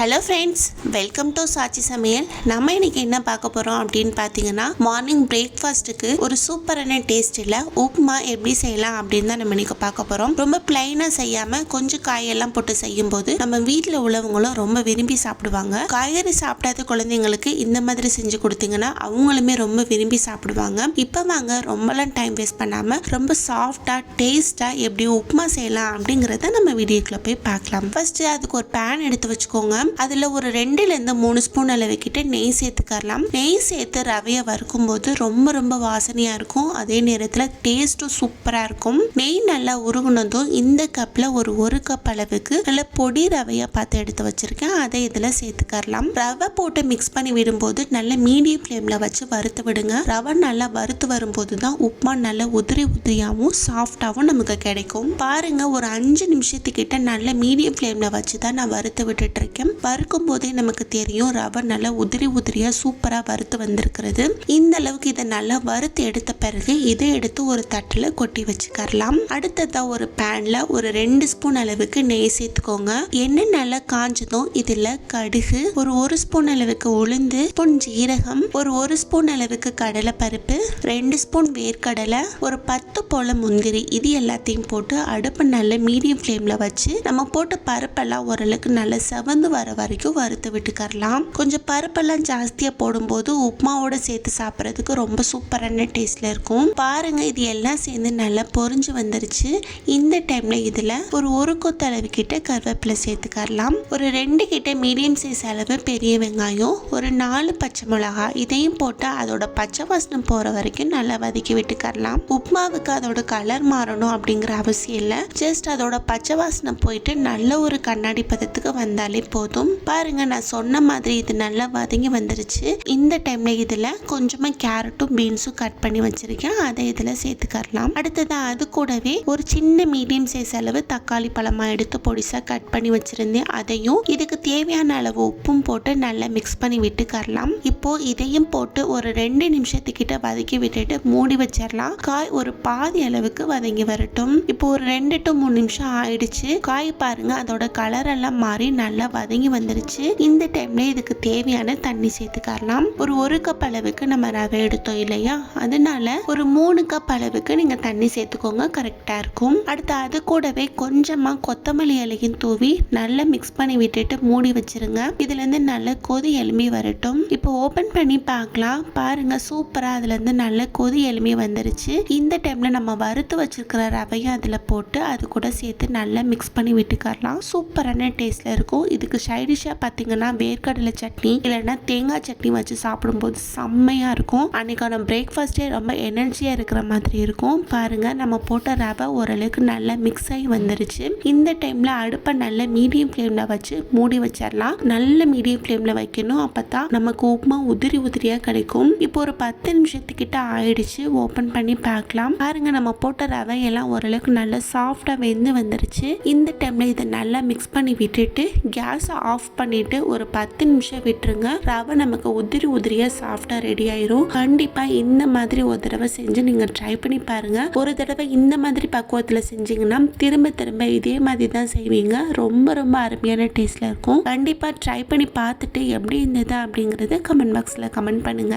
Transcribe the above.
Hello friends, welcome to சாச்சி சமையல். நம்ம இன்னைக்கு என்ன பார்க்க போகிறோம் அப்படின்னு பார்த்தீங்கன்னா, மார்னிங் பிரேக்ஃபாஸ்ட்டுக்கு ஒரு சூப்பரான டேஸ்ட்டில் உப்புமா எப்படி செய்யலாம் அப்படின்னு தான் நம்ம இன்னைக்கு பார்க்க போகிறோம். ரொம்ப பிளைனாக செய்யாமல் கொஞ்சம் காயெல்லாம் போட்டு செய்யும்போது நம்ம வீட்டில் உள்ளவங்களும் ரொம்ப விரும்பி சாப்பிடுவாங்க. காய்கறி சாப்பிடாத குழந்தைங்களுக்கு இந்த மாதிரி செஞ்சு கொடுத்தீங்கன்னா அவங்களுமே ரொம்ப விரும்பி சாப்பிடுவாங்க. இப்போ வாங்க ரொம்பலாம் டைம் வேஸ்ட் பண்ணாமல் ரொம்ப சாஃப்டாக டேஸ்ட்டாக எப்படி உப்புமா செய்யலாம் அப்படிங்கிறத நம்ம வீடியோக்குள்ளே போய் பார்க்கலாம். ஃபர்ஸ்ட்டு அதுக்கு ஒரு பேன் எடுத்து வச்சுக்கோங்க. அதில் ஒரு 2-3 ஸ்பூன் அளவுக்கிட்ட நெய் சேர்த்துக்கலாம். நெய் சேர்த்து ரவையை வறுக்கும் போது ரொம்ப வாசனையாக இருக்கும். அதே நேரத்தில் டேஸ்ட்டும் சூப்பராக இருக்கும். நெய் நல்லா உருகுனதும் இந்த கப்பில் ஒரு கப் அளவுக்கு நல்ல பொடி ரவையை பார்த்து எடுத்து வச்சிருக்கேன். அதை இதில் சேர்த்துக்கலாம். ரவை போட்டு மிக்ஸ் பண்ணி விடும்போது நல்ல மீடியம் ஃப்ளேமில் வச்சு வறுத்து விடுங்க. ரவை நல்லா வறுத்து வரும்போது தான் உப்புமா நல்லா உதிரியாகவும் சாஃப்டாகவும் நமக்கு கிடைக்கும். பாருங்க, ஒரு 5 நிமிஷத்துக்கிட்ட நல்ல மீடியம் ஃப்ளேமில் வச்சு தான் நான் வறுத்து விட்டுட்டு இருக்கேன். வறுக்கும் போதே நமக்கு தெரியும் ரவை நல்லா உதிரியா சூப்பரா வறுத்து வந்திருக்கிறது. இந்த அளவுக்கு இதை நல்லா வறுத்து எடுத்த பிறகு இதை எடுத்து ஒரு தட்டில் கொட்டி வச்சுக்கலாம். அடுத்ததா ஒரு பேன்ல ஒரு 2 ஸ்பூன் அளவுக்கு நெய் சேர்த்துக்கோங்க. எண்ணெய் நல்லா காஞ்சதும் இதுல கடுகு, ஒரு ஸ்பூன் அளவுக்கு உளுந்து, ஸ்பூன் ஜீரகம், ஒரு ஸ்பூன் அளவுக்கு கடலை பருப்பு, 2 ஸ்பூன் வேர்க்கடலை, ஒரு 10 போல முந்திரி, இது எல்லாத்தையும் போட்டு அடுப்பு நல்ல மீடியம் ஃப்ளேம்ல வச்சு நம்ம போட்டு பருப்பெல்லாம் ஓரளவுக்கு நல்லா செவந்து வர வரைக்கும் வறுத்து விட்டுக்கலாம். கொஞ்சம் பருப்பெல்லாம் ஜாஸ்தியாக போடும்போது உப்புமாவோட சேர்த்து சாப்பிட்றதுக்கு ரொம்ப சூப்பரான டேஸ்ட்ல இருக்கும். பாருங்க, இது எல்லாம் சேர்ந்து நல்லா பொரிஞ்சு வந்துருச்சு. இந்த டைம்ல இதுல ஒரு கொத்து அளவு கிட்ட கருவேப்பிலை சேர்த்துக்கலாம். ஒரு 2 கிட்ட மீடியம் சைஸ் அளவு பெரிய வெங்காயம், ஒரு 4 பச்சை மிளகாய், இதையும் போட்டு அதோட பச்சை வாசனை போற வரைக்கும் நல்லா வதக்கி விட்டுக்கலாம். உப்புமாவுக்கு அதோட கலர் மாறணும் அப்படிங்கிற அவசியம் இல்லை. ஜஸ்ட் அதோட பச்சை வாசனை போயிட்டு நல்ல ஒரு கண்ணாடி பதத்துக்கு வந்தாலே போதும். பாருங்க, நான் சொன்ன மாதிரி இது நல்லா வதங்கி வந்துருச்சு. இந்த டைம்ல இதுல கொஞ்சமா கேரட்டும் பீன்ஸும் கட் பண்ணி வச்சிருக்கேன். அதை இதுல சேர்த்துக்கலாம். அடுத்தது அது கூடவே ஒரு சின்ன மீடியம் சைஸ் அளவு தக்காளி பழமா எடுத்து பொடிசா கட் பண்ணி வச்சிருந்தேன். அதையும் இதுக்கு தேவையான அளவு உப்பும் போட்டு நல்லா மிக்ஸ் பண்ணி விட்டுக்கலாம். இப்போ இதையும் போட்டு ஒரு 2 நிமிஷத்துக்கிட்ட வதக்கி விட்டுட்டு மூடி வச்சிடலாம். காய் ஒரு பாதி அளவுக்கு வதங்கி வரட்டும். இப்போ ஒரு 2 to 3 நிமிஷம் ஆயிடுச்சு. காய் பாருங்க, அதோட கலர் எல்லாம் மாறி நல்லா வதங்கி வந்துருச்சு. இந்த டைம்ல இதுக்கு தேவையான தண்ணி சேர்த்துக்கலாம். ஒரு கப் அளவுக்கு நம்ம ரவை எடுத்தோம் இல்லையா, அதனால ஒரு 3 கப் அளவுக்கு நீங்க தண்ணி சேர்த்துக்கோங்க, கரெக்டா இருக்கும். அடுத்து அது கூடவே கொஞ்சமா கொத்தமல்லி இலையும் தூவி நல்லா மிக்ஸ் பண்ணி விட்டுட்டு மூடி வச்சிருங்க. இதுல இருந்து நல்ல கொதி எலும்பி வரட்டும். இப்போ ஓபன் பண்ணி பார்க்கலாம். பாருங்க, சூப்பரா அதுல இருந்து நல்ல கொதி எலும்பி வந்துருச்சு. இந்த டைம்ல நம்ம வறுத்து வச்சிருக்கிற ரவையும் அதுல போட்டு அது கூட சேர்த்து நல்லா மிக்ஸ் பண்ணி விட்டுக்கலாம். சூப்பரான டேஸ்ட்ல இருக்கும். இதுக்கு சைடிஷா பார்த்தீங்கன்னா வேர்க்கடலை சட்னி இல்லைன்னா தேங்காய் சட்னி வச்சு சாப்பிடும்போது செம்மையாக இருக்கும். அன்னைக்கான பிரேக்ஃபாஸ்டே ரொம்ப எனர்ஜியாக இருக்கிற மாதிரி இருக்கும். பாருங்க, நம்ம போட்ட ரவை ஓரளவுக்கு நல்லா மிக்ஸ் ஆகி வந்துருச்சு. இந்த டைமில் அடுப்பை நல்ல மீடியம் ஃப்ளேமில் வச்சு மூடி வச்சிடலாம். நல்ல மீடியம் ஃப்ளேமில் வைக்கணும், அப்போ தான் நமக்கு உப்புமா உதிரியாக கிடைக்கும். இப்போ ஒரு 10 நிமிஷத்துக்கிட்ட ஆயிடுச்சு. ஓப்பன் பண்ணி பார்க்கலாம். பாருங்க, நம்ம போட்ட ரவை எல்லாம் ஓரளவுக்கு நல்லா சாஃப்டாக வெந்து வந்துருச்சு. இந்த டைமில் இதை நல்லா மிக்ஸ் பண்ணி விட்டுட்டு கேஸை ஆஃப் பண்ணிட்டு ஒரு 10 நிமிஷம் விட்டுருங்க. ரவை நமக்கு உதிரியா சாஃப்டா ரெடி ஆயிரும். கண்டிப்பா இந்த மாதிரி ஒரு தடவை செஞ்சு நீங்க ட்ரை பண்ணி பாருங்க. ஒரு தடவை இந்த மாதிரி பக்குவத்துல செஞ்சீங்கன்னா திரும்ப இதே மாதிரி தான் செய்வீங்க. ரொம்ப அருமையான டேஸ்ட்ல இருக்கும். கண்டிப்பா ட்ரை பண்ணி பார்த்துட்டு எப்படி இருந்தது அப்படிங்கறத கமெண்ட் பாக்ஸ்ல கமெண்ட் பண்ணுங்க.